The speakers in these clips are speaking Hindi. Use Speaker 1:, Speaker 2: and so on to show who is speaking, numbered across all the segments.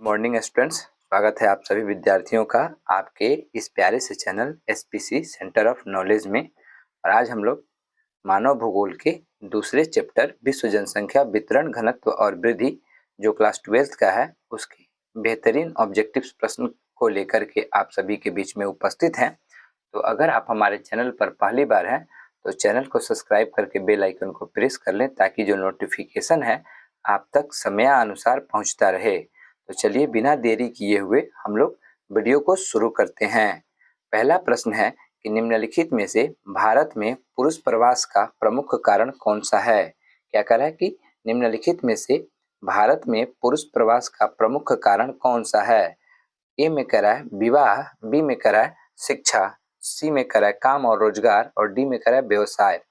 Speaker 1: मॉर्निंग स्टूडेंट्स, स्वागत है आप सभी विद्यार्थियों का आपके इस प्यारे से channel SPC centre of knowledge में। और आज हम लोग मानव भूगोल के दूसरे चैप्टर विश्व जनसंख्या वितरण घनत्व और वृद्धि जो क्लास 12th का है उसके बेहतरीन ऑब्जेक्टिव्स प्रश्न को लेकर के आप सभी के बीच में उपस्थित हैं। तो अगर आप हमारे चैनल पर पहली बार हैं तो चैनल को सब्सक्राइब करके बेल आइकन को प्रेस कर लें ताकि जो नोटिफिकेशन है आप तक समयानुसार पहुंचता रहे। तो चलिए बिना देरी किए हुए हम लोग वीडियो को शुरू करते हैं। पहला प्रश्न है कि निम्नलिखित में से भारत में पुरुष प्रवास का प्रमुख कारण कौन सा है। क्या कह रहा है कि निम्नलिखित में से भारत में पुरुष प्रवास का प्रमुख कारण कौन सा है। ए में कह रहा है विवाह, बी में कह रहा है शिक्षा, सी में कह रहा है काम और रोजगार और डी में कह रहा है व्यवसाय।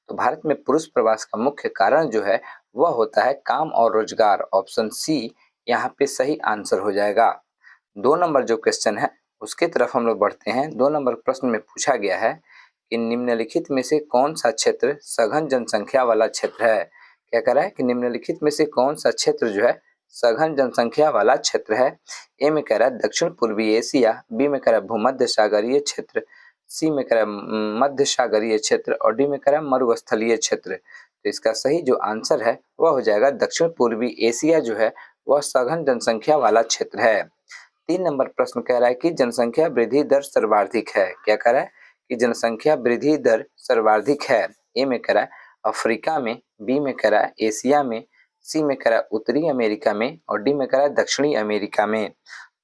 Speaker 1: तो भारत में पुरुष प्रवास का मुख्य कारण जो है वह होता है काम और रोजगार। ऑप्शन सी यहाँ पे सही आंसर हो जाएगा। 2 नंबर जो क्वेश्चन है उसके तरफ हम लोग बढ़ते हैं। 2 नंबर प्रश्न में पूछा गया है कि निम्नलिखित में से कौन सा क्षेत्र सघन जनसंख्या वाला क्षेत्र है। क्या कह रहा है कि निम्नलिखित में से कौन सा क्षेत्र जो है सघन जनसंख्या वाला क्षेत्र है। ए में कह रहा है दक्षिण पूर्वी एशिया, बी में कह रहा है भूमध्य सागरीय क्षेत्र, सी में कह रहा है मध्य सागरीय क्षेत्र और डी में कह रहा है मरुस्थलीय क्षेत्र। तो इसका सही जो आंसर है वह हो जाएगा दक्षिण पूर्वी एशिया जो है वह सघन जनसंख्या वाला क्षेत्र है। 3 नंबर प्रश्न कह रहा है कि जनसंख्या वृद्धि दर सर्वाधिक है। क्या कह रहा है कि जनसंख्या वृद्धि दर सर्वाधिक है। ए में कह रहा है अफ्रीका में, बी में कह रहा है एशिया में, सी में कह रहा है उत्तरी अमेरिका में और डी में कह रहा है दक्षिणी अमेरिका में।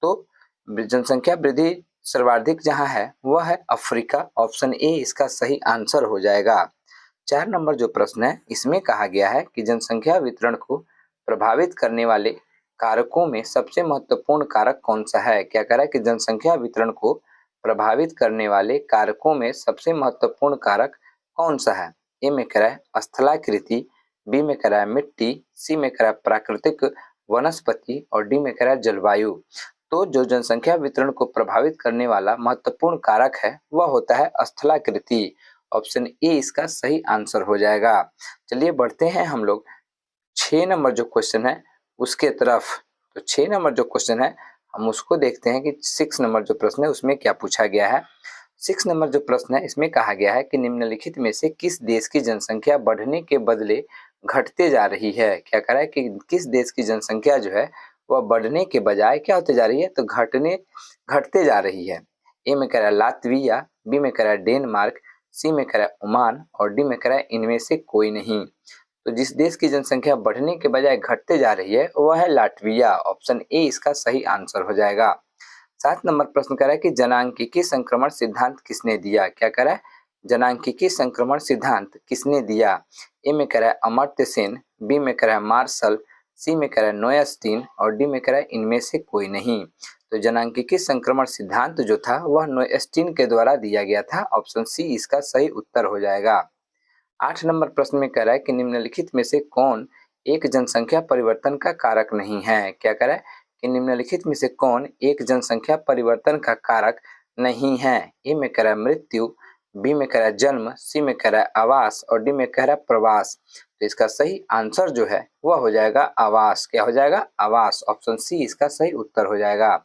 Speaker 1: तो जनसंख्या वृद्धि सर्वाधिक जहां है वह है अफ्रीका। ऑप्शन ए इसका सही आंसर हो जाएगा। 4 नंबर जो प्रश्न है इसमें कहा गया है कि जनसंख्या वितरण को प्रभावित करने वाले कारकों में सबसे महत्वपूर्ण कारक कौन सा है। क्या कह रहा है कि जनसंख्या वितरण को प्रभावित करने वाले कारकों में सबसे महत्वपूर्ण कारक कौन सा है। ए में कह रहा है स्थलाकृति, बी में कह रहा है मिट्टी, सी में कह रहा है प्राकृतिक वनस्पति और डी में कह रहा है जलवायु। तो जो जनसंख्या वितरण को प्रभावित करने वाला महत्वपूर्ण कारक है वह होता है स्थलाकृति। ऑप्शन ए इसका सही आंसर हो जाएगा। चलिए बढ़ते हैं हम लोग 6 नंबर जो क्वेश्चन है उसके तरफ। तो 6 नंबर जो क्वेश्चन है हम उसको देखते हैं कि 6 नंबर जो प्रश्न है उसमें क्या पूछा गया है। 6 नंबर जो प्रश्न है इसमें कहा गया है कि निम्नलिखित में से किस देश की जनसंख्या बढ़ने के बदले घटते जा रही है। क्या कह रहा है कि किस देश की जनसंख्या जो है वह बढ़ने के बजाय क्या होते जा रही है, तो घटते जा रही है। ए में कह रहा है लातविया, बी में कह रहा है डेनमार्क, सी में कह रहा है ओमान और डी में कह रहा है इनमें से कोई नहीं। तो जिस देश की जनसंख्या बढ़ने के बजाय घटते जा रही है वह है लाटविया। ऑप्शन ए इसका सही आंसर हो जाएगा। 7 नंबर प्रश्न कह रहा है कि जनांकीय संक्रमण सिद्धांत किसने दिया। क्या कह रहा है जनांकीय संक्रमण सिद्धांत किसने दिया। ए में कह रहा है अमर्त्य सेन, बी में कह रहा है मार्शल, सी में कह रहा है नोएस्टीन और डी में कह रहा है इनमें से कोई नहीं। तो जनांकीय संक्रमण सिद्धांत जो था वह नोएस्टीन के द्वारा दिया गया था। ऑप्शन सी इसका सही उत्तर हो जाएगा। 8 नंबर प्रश्न में कह रहा है कि निम्नलिखित में से कौन एक जनसंख्या परिवर्तन का कारक नहीं है। क्या कह रहा है कि निम्नलिखित में से कौन एक जनसंख्या परिवर्तन का कारक नहीं है। ए में कह रहा है मृत्यु, बी में कह रहा है जन्म, सी में कह रहा है आवास और डी में कह रहा है प्रवास। तो इसका सही आंसर जो है वह हो जाएगा आवास। क्या हो जाएगा आवास। ऑप्शन सी इसका सही उत्तर हो जाएगा।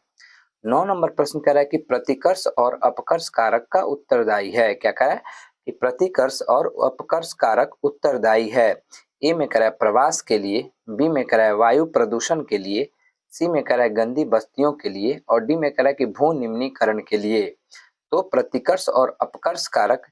Speaker 1: 9 नंबर प्रश्न कह रहा है कि प्रतिकर्ष और अपकर्ष कारक का उत्तरदायी है। क्या कह रहा है कि प्रतिकर्ष और अपकर्ष कारक उत्तरदायी है। ए में कह रहा है प्रवास के लिए, बी में कह रहा है वायु प्रदूषण के लिए, सी में कह रहा है गंदी बस्तियों के लिए और डी में कह रहा है कि भू निम्नीकरण के लिए। तो प्रतिकर्ष और अपकर्ष कारक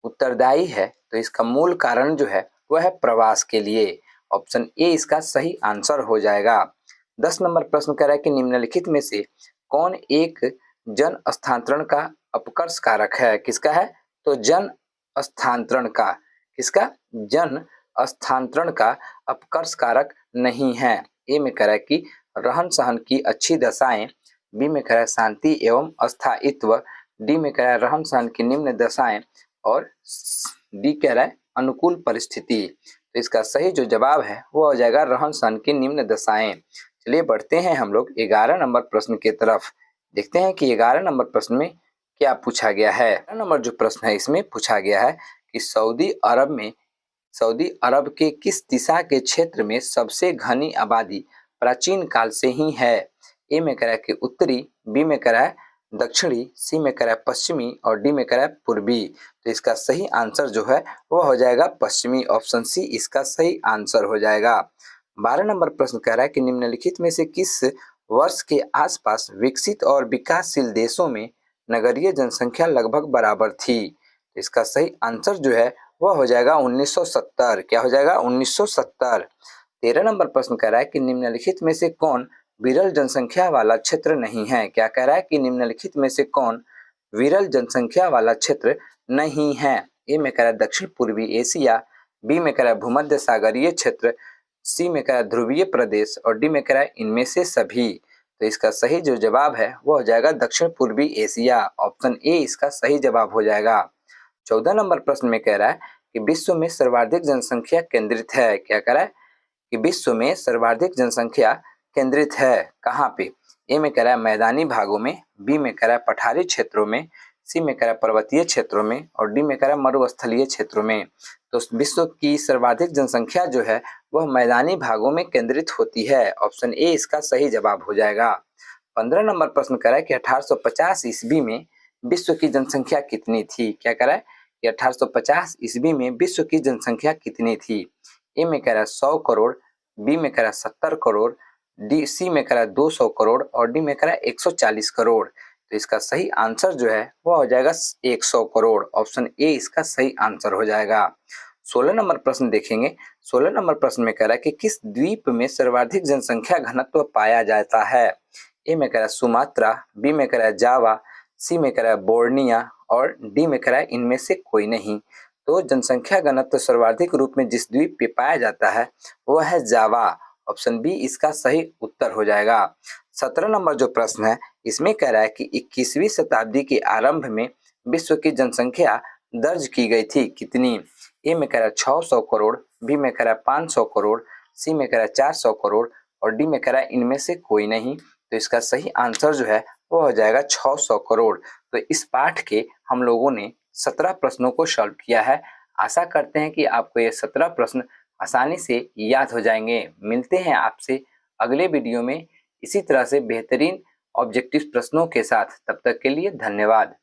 Speaker 1: उत्तरदायी है तो इसका मूल कारण जो है वह है प्रवास के लिए। ऑप्शन ए इसका सही आंसर हो जाएगा। 10 नंबर प्रश्न कह रहा है कि निम्नलिखित में से कौन एक जन स्थानांतरण का अपकर्ष कारक है। किसका है, तो जन स्थानांतरण का, किसका, जन स्थानांतरण का अपकर्ष कारक नहीं है। ए में कह रहा है कि रहन सहन की अच्छी दशाएं, बी में कह रहा है शांति एवं अस्थायित्व, डी में कह रहा है रहन सहन की निम्न दशाएं और डी कह रहा है अनुकूल परिस्थिति। तो इसका सही जो जवाब है वो हो जाएगा रहन सहन की निम्न दशाएं। चलिए बढ़ते हैं हम लोग 11 नंबर प्रश्न की तरफ। देखते हैं कि 11 नंबर प्रश्न में क्या पूछा गया है। 11 नंबर जो प्रश्न है इसमें पूछा गया है कि सऊदी अरब के किस दिशा के क्षेत्र में सबसे घनी आबादी प्राचीन काल से ही है। ए में कह रहा है कि उत्तरी, बी में कह रहा है दक्षिणी, सी में कह रहा है पश्चिमी और डी में कह रहा है पूर्वी। तो इसका सही आंसर जो है वह हो जाएगा पश्चिमी। ऑप्शन सी इसका सही आंसर हो जाएगा। 12 नंबर प्रश्न कह रहा है कि निम्नलिखित में से किस वर्ष के आसपास विकसित और विकासशील देशों में नगरीय जनसंख्या लगभग बराबर थी। इसका सही आंसर जो है वह हो जाएगा 1970। क्या हो जाएगा? 1970। 13 नंबर प्रश्न कह रहा है कि निम्नलिखित में से कौन विरल जनसंख्या वाला क्षेत्र नहीं है। क्या कह रहा है कि निम्नलिखित में से कौन विरल जनसंख्या वाला क्षेत्र नहीं है। ए में कह रहा है दक्षिण पूर्वी एशिया, बी में कह रहा है भूमध्य सागरीय क्षेत्र, सी में कह रहा है ध्रुवीय प्रदेश और डी में कह रहा है इनमें से सभी। तो इसका सही जो जवाब है वो हो जाएगा दक्षिण पूर्वी एशिया। ऑप्शन ए इसका सही जवाब हो जाएगा। 14 नंबर प्रश्न में कह रहा है कि विश्व में सर्वाधिक जनसंख्या केंद्रित है। क्या कह रहा है कि विश्व में सर्वाधिक जनसंख्या केंद्रित है कहाँ पे। ए में कह रहा है मैदानी भागों में, बी में कह रहा है पठारी क्षेत्रों में, सी में कह रहा है पर्वतीय क्षेत्रों में और डी में कह रहा है मरुस्थलीय क्षेत्रों में। तो विश्व की सर्वाधिक जनसंख्या जो है वह मैदानी भागों में केंद्रित होती है। ऑप्शन ए इसका सही जवाब हो जाएगा। 15 नंबर प्रश्न कह रहा है कि 1850 ईस्वी में विश्व की जनसंख्या कितनी थी। क्या कह रहा है कि 1850 ईस्वी में विश्व की जनसंख्या कितनी थी। ए में कह रहा है 100 करोड़, बी में कह रहा है 70 करोड़, डी सी में कह रहा है 200 करोड़ और डी में कह रहा है 140 करोड़। तो इसका सही आंसर जो है वो हो जाएगा 100 करोड़। ऑप्शन ए इसका सही आंसर हो जाएगा। 16 नंबर प्रश्न देखेंगे। 16 नंबर प्रश्न में कह रहा है कि किस द्वीप में सर्वाधिक जनसंख्या घनत्व पाया जाता है। ए में कह रहा है सुमात्रा, बी में कह रहा है जावा, सी में कह रहा है बोर्निया और डी में कह रहा है इनमें से कोई नहीं। तो जनसंख्या घनत्व सर्वाधिक रूप में जिस द्वीप पे पाया जाता है वह है जावा। ऑप्शन बी इसका सही उत्तर हो जाएगा। 17 नंबर जो प्रश्न है इसमें कह रहा है कि 21वीं शताब्दी के आरंभ में विश्व की जनसंख्या दर्ज की गई थी कितनी। ए में कह रहा है 600 करोड़, बी में कह रहा है 500 करोड़, सी में कह रहा है 400 करोड़ और डी में कह रहा है इनमें से कोई नहीं। तो इसका सही आंसर जो है वो हो जाएगा 600 करोड़। तो इस पाठ के हम लोगों ने 17 प्रश्नों को सॉल्व किया है। आशा करते हैं कि आपको ये 17 प्रश्न आसानी से याद हो जाएंगे। मिलते हैं आपसे अगले वीडियो में इसी तरह से बेहतरीन ऑब्जेक्टिव प्रश्नों के साथ। तब तक के लिए धन्यवाद।